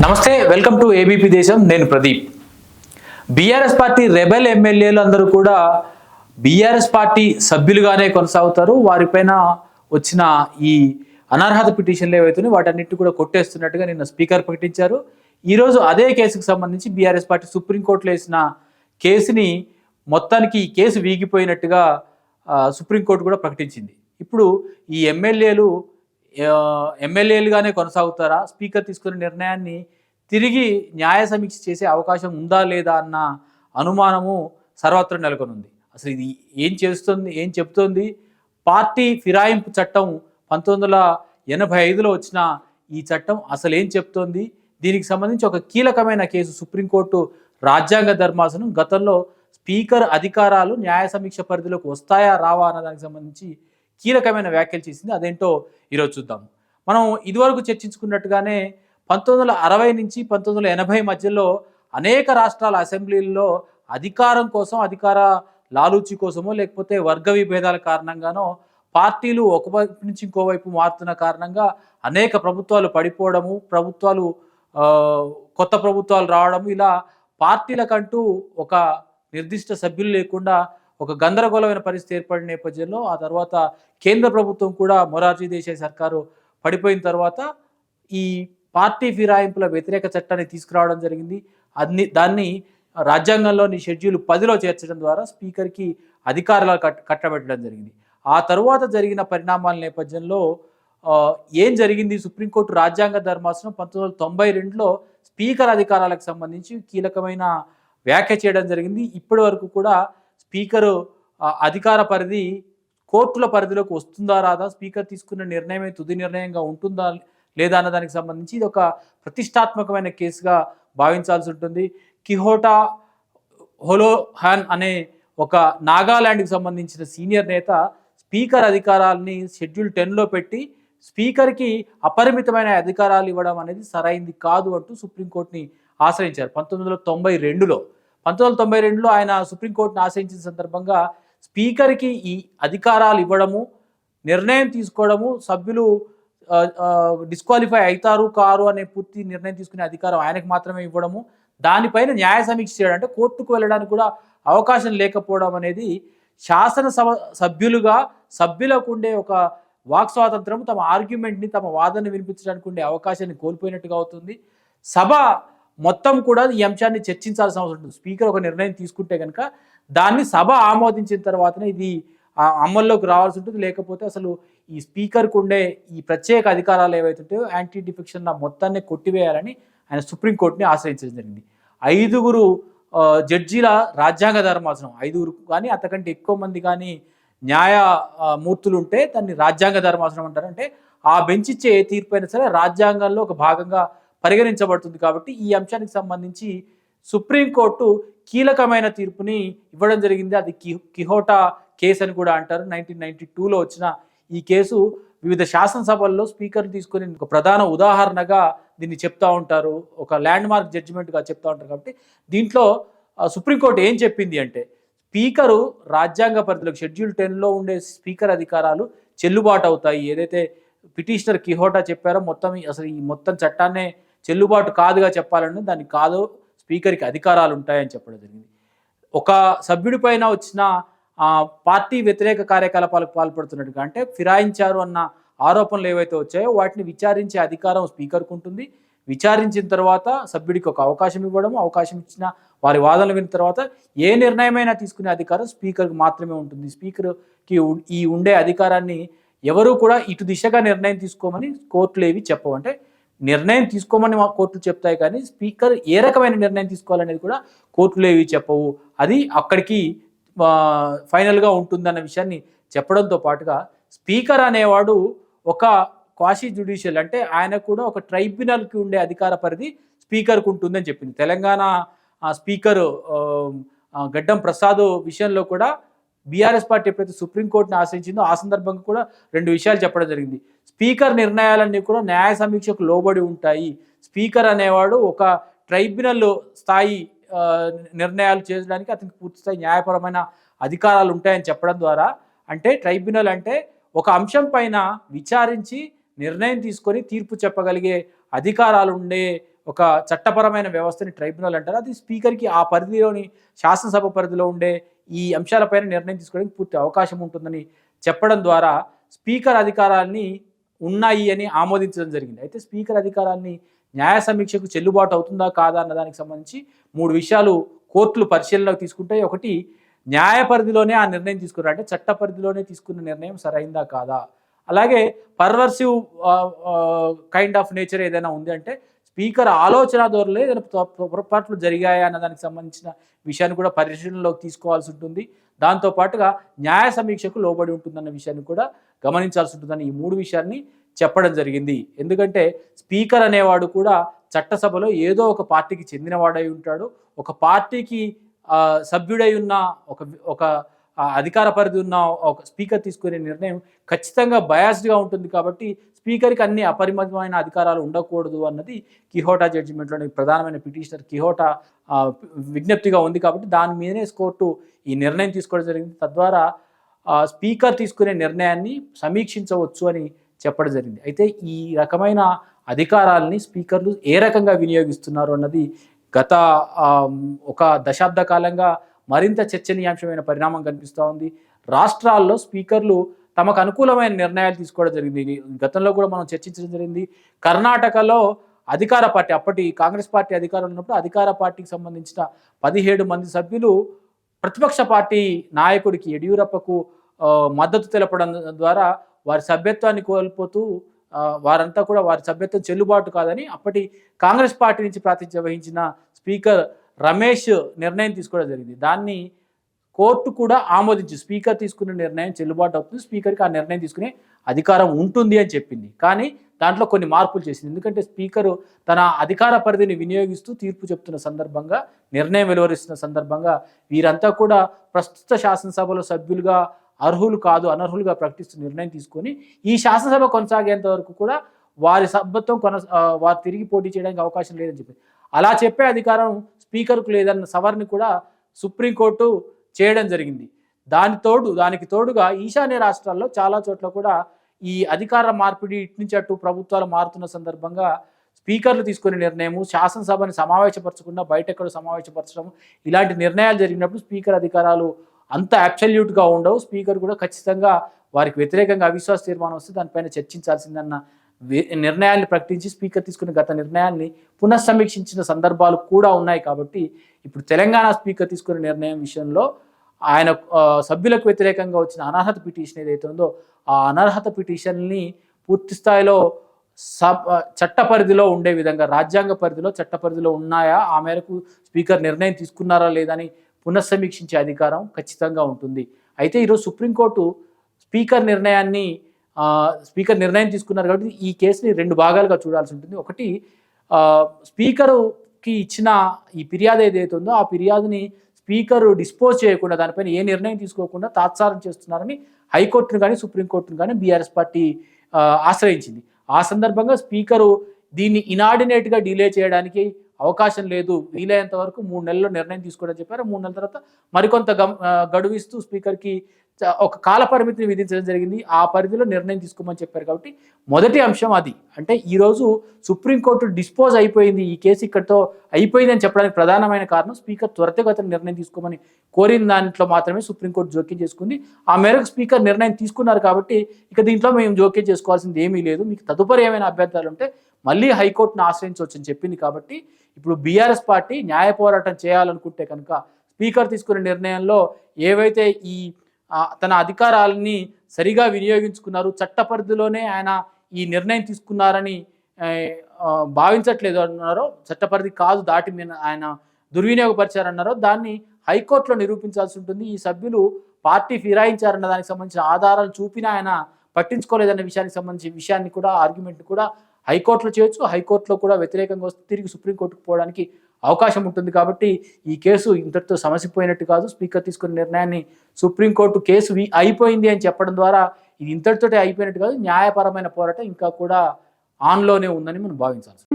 నమస్తే, welcome to ABP దేశం. నేను ప్రదీప్. బీఆర్ఎస్ పార్టీ రెబెల్ ఎమ్మెల్యేలు అందరూ కూడా బీఆర్ఎస్ పార్టీ సభ్యులుగానే కొనసాగుతారు. వారిపైన వచ్చిన ఈ అనర్హత పిటిషన్లు ఏవైతున్నాయో వాటన్నిటి కూడా కొట్టేస్తున్నట్టుగా నిన్న స్పీకర్ ప్రకటించారు. ఈరోజు అదే కేసుకు సంబంధించి బీఆర్ఎస్ పార్టీ సుప్రీంకోర్టులో వేసిన కేసుని మొత్తానికి ఈ కేసు వీగిపోయినట్టుగా సుప్రీంకోర్టు కూడా ప్రకటించింది. ఇప్పుడు ఈ ఎమ్మెల్యేలుగానే కొనసాగుతారా, స్పీకర్ తీసుకునే నిర్ణయాన్ని తిరిగి న్యాయ సమీక్ష చేసే అవకాశం ఉందా లేదా అన్న అనుమానము సర్వత్రా నెలకొనుంది. అసలు ఇది ఏం చెప్తోంది? పార్టీ ఫిరాయింపు చట్టం 1985లో వచ్చిన ఈ చట్టం అసలు ఏం చెప్తోంది? దీనికి సంబంధించి ఒక కీలకమైన కేసు సుప్రీంకోర్టు రాజ్యాంగ ధర్మాసనం గతంలో స్పీకర్ అధికారాలు న్యాయ సమీక్ష పరిధిలోకి వస్తాయా రావా అన్న దానికి సంబంధించి కీలకమైన వ్యాఖ్యలు చేసింది. అదేంటో ఈరోజు చూద్దాం. మనం ఇదివరకు చర్చించుకున్నట్టుగానే 1960 నుంచి 1980 మధ్యలో అనేక రాష్ట్రాల అసెంబ్లీల్లో అధికారం కోసం, అధికార లాలూచి కోసమో లేకపోతే వర్గ విభేదాల కారణంగానో పార్టీలు ఒకవైపు నుంచి ఇంకోవైపు మారుతున్న కారణంగా అనేక ప్రభుత్వాలు పడిపోవడము, కొత్త ప్రభుత్వాలు రావడము, ఇలా పార్టీలకంటూ ఒక నిర్దిష్ట సభ్యులు లేకుండా ఒక గందరగోళమైన పరిస్థితి ఏర్పడిన నేపథ్యంలో ఆ తర్వాత కేంద్ర ప్రభుత్వం కూడా మొరార్జీ దేశాయ్ సర్కారు పడిపోయిన తర్వాత ఈ పార్టీ ఫిరాయింపుల వ్యతిరేక చట్టాన్ని తీసుకురావడం జరిగింది. దాన్ని రాజ్యాంగంలోని షెడ్యూల్ 10లో చేర్చడం ద్వారా స్పీకర్కి అధికారాలు కట్టబెట్టడం జరిగింది. ఆ తరువాత జరిగిన పరిణామాల నేపథ్యంలో ఏం జరిగింది? సుప్రీంకోర్టు రాజ్యాంగ ధర్మాసనం 1992లో స్పీకర్ అధికారాలకు సంబంధించి కీలకమైన వ్యాఖ్య చేయడం జరిగింది. ఇప్పటి వరకు కూడా స్పీకరు అధికార పరిధి కోర్టుల పరిధిలోకి వస్తుందా రాదా, స్పీకర్ తీసుకున్న నిర్ణయమే తుది నిర్ణయంగా ఉంటుందా లేదా అన్న దానికి సంబంధించి ఇది ఒక ప్రతిష్టాత్మకమైన కేసుగా భావించాల్సి ఉంటుంది. కిహోటా హోలోహాన్ అనే ఒక నాగాలాండ్కి సంబంధించిన సీనియర్ నేత స్పీకర్ అధికారాలని షెడ్యూల్ 10లో పెట్టి స్పీకర్కి అపరిమితమైన అధికారాలు ఇవ్వడం అనేది సరైంది కాదు అంటూ సుప్రీంకోర్టుని ఆశ్రయించారు 1992లో ఆయన సుప్రీంకోర్టును ఆశ్రయించిన సందర్భంగా స్పీకర్కి ఈ అధికారాలు ఇవ్వడము, నిర్ణయం తీసుకోవడము, సభ్యులు డిస్క్వాలిఫై అవుతారు కారు అనే పూర్తి నిర్ణయం తీసుకునే అధికారం ఆయనకు మాత్రమే ఇవ్వడము, దానిపైన న్యాయ సమీక్ష చేయడం అంటే కోర్టుకు వెళ్ళడానికి కూడా అవకాశం లేకపోవడం అనేది శాసనసభ సభ్యులకు ఉండే ఒక వాక్ స్వాతంత్రం, తమ ఆర్గ్యుమెంట్ని, తమ వాదనని వినిపించడానికి ఉండే అవకాశాన్ని కోల్పోయినట్టుగా అవుతుంది. సభ మొత్తం కూడా ఈ అంశాన్ని చర్చించాల్సిన అవసరం ఉంటుంది. స్పీకర్ ఒక నిర్ణయం తీసుకుంటే కనుక దాన్ని సభ ఆమోదించిన తర్వాతనే ఇది అమల్లోకి రావాల్సి ఉంటుంది. లేకపోతే అసలు ఈ స్పీకర్కు ఉండే ఈ ప్రత్యేక అధికారాలు ఏవైతే ఉంటాయో యాంటీ డిఫెక్షన్ మొత్తాన్ని కొట్టివేయాలని ఆయన సుప్రీంకోర్టుని ఆశ్రయించడం జరిగింది. 5 జడ్జీల రాజ్యాంగ ధర్మాసనం, 5 కానీ అంతకంటే ఎక్కువ మంది కానీ న్యాయమూర్తులు ఉంటే దాన్ని రాజ్యాంగ ధర్మాసనం అంటారు. అంటే ఆ బెంచ్ ఇచ్చే ఏ తీర్పు అయినా సరే రాజ్యాంగంలో ఒక భాగంగా పరిగణించబడుతుంది. కాబట్టి ఈ అంశానికి సంబంధించి సుప్రీంకోర్టు కీలకమైన తీర్పుని ఇవ్వడం జరిగింది. అది కిహోటా కేసు అని కూడా అంటారు. 1992లో వచ్చిన ఈ కేసు వివిధ శాసనసభల్లో స్పీకర్ని తీసుకొని ఒక ప్రధాన ఉదాహరణగా దీన్ని చెప్తా ఉంటారు, ఒక ల్యాండ్ మార్క్ జడ్జిమెంట్గా చెప్తా ఉంటారు. కాబట్టి దీంట్లో సుప్రీంకోర్టు ఏం చెప్పింది అంటే స్పీకరు రాజ్యాంగ పరిధిలోకి షెడ్యూల్ 10లో ఉండే స్పీకర్ అధికారాలు చెల్లుబాటు అవుతాయి. ఏదైతే పిటిషనర్ కిహోటా చెప్పారో అసలు ఈ మొత్తం చట్టాన్నే చెల్లుబాటు కాదుగా చెప్పాలని, దానికి కాదు స్పీకర్కి అధికారాలు ఉంటాయని చెప్పడం జరిగింది. ఒక సభ్యుడి పైన వచ్చిన పార్టీ వ్యతిరేక కార్యకలాపాలకు పాల్పడుతున్నట్టుగా అంటే ఫిరాయించారు అన్న ఆరోపణలు ఏవైతే వచ్చాయో వాటిని విచారించే అధికారం స్పీకర్కు ఉంటుంది. విచారించిన తర్వాత సభ్యుడికి ఒక అవకాశం ఇవ్వడము, అవకాశం ఇచ్చిన వారి వాదనలు విన్న తర్వాత ఏ నిర్ణయమైనా తీసుకునే అధికారం స్పీకర్కి మాత్రమే ఉంటుంది. స్పీకర్కి ఈ ఉండే అధికారాన్ని ఎవరు కూడా ఇటు దిశగా నిర్ణయం తీసుకోమని కోర్టులు ఏవి చెప్పవు. అంటే నిర్ణయం తీసుకోమని కోర్టులు చెప్తాయి కానీ స్పీకర్ ఏ రకమైన నిర్ణయం తీసుకోవాలనేది కూడా కోర్టులు ఏవి చెప్పవు. అది అక్కడికి ఫైనల్గా ఉంటుందన్న విషయాన్ని చెప్పడంతో పాటుగా స్పీకర్ అనేవాడు ఒక క్వాషీ జ్యుడిషియల్, అంటే ఆయన కూడా ఒక ట్రైబ్యునల్కి ఉండే అధికార పరిధి స్పీకర్కు ఉంటుందని చెప్పింది. తెలంగాణ స్పీకర్ గడ్డం ప్రసాద్ విషయంలో కూడా బీఆర్ఎస్ పార్టీ ఎప్పుడైతే సుప్రీంకోర్టుని ఆశ్రయించిందో ఆ సందర్భంగా కూడా 2 విషయాలు చెప్పడం జరిగింది. స్పీకర్ నిర్ణయాలన్నీ కూడా న్యాయ సమీక్షకు లోబడి ఉంటాయి. స్పీకర్ అనేవాడు ఒక ట్రైబ్యునల్ స్థాయి నిర్ణయాలు చేయడానికి అతనికి పూర్తిస్థాయి న్యాయపరమైన అధికారాలు ఉంటాయని చెప్పడం ద్వారా, అంటే ట్రైబ్యునల్ అంటే ఒక అంశం పైన విచారించి నిర్ణయం తీసుకొని తీర్పు చెప్పగలిగే అధికారాలు ఉండే ఒక చట్టపరమైన వ్యవస్థని ట్రైబ్యునల్ అంటారు. అది స్పీకర్కి ఆ పరిధిలోని శాసనసభ పరిధిలో ఉండే ఈ అంశాలపైన నిర్ణయం తీసుకోవడానికి పూర్తి అవకాశం ఉంటుందని చెప్పడం ద్వారా స్పీకర్ అధికారాన్ని ఉన్నాయి అని ఆమోదించడం జరిగింది. అయితే స్పీకర్ అధికారాన్ని న్యాయ సమీక్షకు చెల్లుబాటు అవుతుందా కాదా అన్న దానికి సంబంధించి 3 విషయాలు కోర్టులు పరిశీలనలోకి తీసుకుంటాయి. ఒకటి, న్యాయ పరిధిలోనే ఆ నిర్ణయం తీసుకున్నారు, అంటే చట్ట పరిధిలోనే తీసుకున్న నిర్ణయం సరైందా కాదా. అలాగే పర్వర్సివ్ కైండ్ ఆఫ్ నేచర్ ఏదైనా ఉంది అంటే స్పీకర్ ఆలోచన ధోరణిలో ఏదైనా పొరపాట్లు జరిగాయా అన్న దానికి సంబంధించిన విషయాన్ని కూడా పరిశీలనలోకి తీసుకోవాల్సి ఉంటుంది. దాంతోపాటుగా న్యాయ సమీక్షకు లోబడి ఉంటుందన్న విషయాన్ని కూడా గమనించాల్సి ఉంటుందని ఈ 3 విషయాన్ని చెప్పడం జరిగింది. ఎందుకంటే స్పీకర్ అనేవాడు కూడా చట్టసభలో ఏదో ఒక పార్టీకి చెందినవాడై ఉంటాడు. ఒక పార్టీకి సభ్యుడై ఉన్న ఒక అధికార పరిధి ఉన్న ఒక స్పీకర్ తీసుకునే నిర్ణయం ఖచ్చితంగా బయాస్డ్గా ఉంటుంది. కాబట్టి స్పీకర్కి అన్ని అపరిమితమైన అధికారాలు ఉండకూడదు అన్నది కిహోటా జడ్జిమెంట్లోని ప్రధానమైన పిటిషనర్ కిహోటా విజ్ఞప్తిగా ఉంది. కాబట్టి దాని మీదనే కోర్టు ఈ నిర్ణయం తీసుకోవడం జరిగింది. తద్వారా స్పీకర్ తీసుకునే నిర్ణయాన్ని సమీక్షించవచ్చు అని చెప్పడం జరిగింది. అయితే ఈ రకమైన అధికారాలని స్పీకర్లు ఏ రకంగా వినియోగిస్తున్నారు అన్నది గత ఒక దశాబ్ద కాలంగా మరింత చర్చనీయాంశమైన పరిణామం కనిపిస్తూ ఉంది. రాష్ట్రాల్లో స్పీకర్లు తమకు అనుకూలమైన నిర్ణయాలు తీసుకోవడం జరిగింది. గతంలో కూడా మనం చర్చించడం జరిగింది. కర్ణాటకలో అధికార పార్టీ, అప్పటి కాంగ్రెస్ పార్టీ అధికారంలో ఉన్నప్పుడు అధికార పార్టీకి సంబంధించిన 17 మంది సభ్యులు ప్రతిపక్ష పార్టీ నాయకుడికి యడియూరప్పకు మద్దతు తెలపడం ద్వారా వారి సభ్యత్వాన్ని కోల్పోతూ వారంతా కూడా వారి సభ్యత్వం చెల్లుబాటు కాదని అప్పటి కాంగ్రెస్ పార్టీ నుంచి ప్రాతినిధ్యం వహించిన స్పీకర్ రమేష్ నిర్ణయం తీసుకోవడం జరిగింది. దాన్ని కోర్టు కూడా ఆమోదించి స్పీకర్ తీసుకునే నిర్ణయం చెల్లుబాటు అవుతుంది, స్పీకర్కి ఆ నిర్ణయం తీసుకునే అధికారం ఉంటుంది అని చెప్పింది. కానీ దాంట్లో కొన్ని మార్పులు చేసింది. ఎందుకంటే స్పీకరు తన అధికార పరిధిని వినియోగిస్తూ తీర్పు చెప్తున్న సందర్భంగా, నిర్ణయం వెలువరిస్తున్న సందర్భంగా వీరంతా కూడా ప్రస్తుత శాసనసభలో సభ్యులుగా అర్హులు కాదు, అనర్హులుగా ప్రకటిస్తూ నిర్ణయం తీసుకొని ఈ శాసనసభ కొనసాగేంత వరకు కూడా వారి సభ్యత్వం వారు తిరిగి పోటీ చేయడానికి అవకాశం లేదని చెప్పింది. అలా చెప్పే అధికారం స్పీకర్కు లేదన్న సవరణ కూడా సుప్రీంకోర్టు చేయడం జరిగింది. దానికి తోడుగా ఈశాన్య రాష్ట్రాల్లో చాలా చోట్ల కూడా ఈ అధికార మార్పిడి ఇటు నుంచి అటు ప్రభుత్వాలు మారుతున్న సందర్భంగా స్పీకర్లు తీసుకునే నిర్ణయము, శాసనసభని సమావేశపరచకుండా బయటెక్కడ సమావేశపరచడం, ఇలాంటి నిర్ణయాలు జరిగినప్పుడు స్పీకర్ అధికారాలు అంత అబ్సల్యూట్గా ఉండవు. స్పీకర్ కూడా ఖచ్చితంగా వారికి వ్యతిరేకంగా అవిశ్వాస తీర్మానం వస్తే దానిపైన చర్చించాల్సిందన్న నిర్ణయాన్ని ప్రకటించి స్పీకర్ తీసుకున్న గత నిర్ణయాన్ని పునఃసమీక్షించిన సందర్భాలు కూడా ఉన్నాయి. కాబట్టి ఇప్పుడు తెలంగాణ స్పీకర్ తీసుకునే నిర్ణయం విషయంలో ఆయన సభ్యులకు వ్యతిరేకంగా వచ్చిన అనర్హత పిటిషన్ ఏదైతే ఉందో ఆ అనర్హత పిటిషన్ని పూర్తి స్థాయిలో చట్ట పరిధిలో ఉండే విధంగా, రాజ్యాంగ పరిధిలో చట్ట పరిధిలో ఉన్నాయా, ఆ మేరకు స్పీకర్ నిర్ణయం తీసుకున్నారా లేదని పునఃసమీక్షించే అధికారం ఖచ్చితంగా ఉంటుంది. అయితే ఈరోజు సుప్రీంకోర్టు స్పీకర్ నిర్ణయం తీసుకున్నారు కాబట్టి ఈ కేసుని 2 భాగాలుగా చూడాల్సి ఉంటుంది. ఒకటి, స్పీకరుకి ఇచ్చిన ఈ ఫిర్యాదు ఏదైతే ఉందో ఆ ఫిర్యాదుని స్పీకరు డిస్పోజ్ చేయకుండా, దానిపైన ఏ నిర్ణయం తీసుకోకుండా తాత్సారం చేస్తున్నారని హైకోర్టును కానీ సుప్రీంకోర్టును కానీ బీఆర్ఎస్ పార్టీ ఆశ్రయించింది. ఆ సందర్భంగా స్పీకరు దీన్ని ఇనార్డినేట్గా డిలే చేయడానికి అవకాశం లేదు, వీలైనంత వరకు 3 నెలల్లో నిర్ణయం తీసుకోవడం చెప్పారు. 3 నెలల తర్వాత మరికొంత గడువిస్తూ స్పీకర్కి ఒక కాల పరిమితిని విధించడం జరిగింది. ఆ పరిధిలో నిర్ణయం తీసుకోమని చెప్పారు. కాబట్టి మొదటి అంశం అది. అంటే ఈరోజు సుప్రీంకోర్టు డిస్పోజ్ అయిపోయింది, ఈ కేసు ఇక్కడితో అయిపోయిందని చెప్పడానికి ప్రధానమైన కారణం స్పీకర్ త్వరితగతిన నిర్ణయం తీసుకోమని కోరిన దాంట్లో మాత్రమే సుప్రీంకోర్టు జోక్యం చేసుకుంది. ఆ మేరకు స్పీకర్ నిర్ణయం తీసుకున్నారు కాబట్టి ఇక దీంట్లో మేము జోక్యం చేసుకోవాల్సింది ఏమీ లేదు, మీకు తదుపరి ఏమైనా అభ్యంతరాలు ఉంటే మళ్ళీ హైకోర్టును ఆశ్రయించవచ్చు అని చెప్పింది. కాబట్టి ఇప్పుడు బీఆర్ఎస్ పార్టీ న్యాయ పోరాటం చేయాలనుకుంటే కనుక స్పీకర్ తీసుకునే నిర్ణయంలో ఏవైతే ఈ తన అధికారాలని సరిగా వినియోగించుకున్నారు, చట్ట పరిధిలోనే ఆయన ఈ నిర్ణయం తీసుకున్నారని భావించట్లేదు అన్నారో, చట్టపరిధి కాదు దాటి ఆయన దుర్వినియోగపరిచారన్నారో దాన్ని హైకోర్టులో నిరూపించాల్సి ఉంటుంది. ఈ సభ్యులు పార్టీ ఫిరాయించారన్న దానికి సంబంధించిన ఆధారాలు చూపినా ఆయన పట్టించుకోలేదన్న విషయానికి సంబంధించిన విషయాన్ని కూడా ఆర్గ్యుమెంట్ కూడా హైకోర్టులో చేయొచ్చు. హైకోర్టులో కూడా వ్యతిరేకంగా వస్తే తిరిగి సుప్రీంకోర్టుకు పోవడానికి అవకాశం ఉంటుంది. కాబట్టి ఈ కేసు ఇంతటితో సమసిపోయినట్టు కాదు. స్పీకర్ తీసుకున్న నిర్ణయాన్ని సుప్రీంకోర్టు కేసు అయిపోయింది అని చెప్పడం ద్వారా ఇది ఇంతటితోటే అయిపోయినట్టు కాదు, న్యాయపరమైన పోరాటం ఇంకా కూడా ఆన్లోనే ఉందని మనం భావించాల్సి.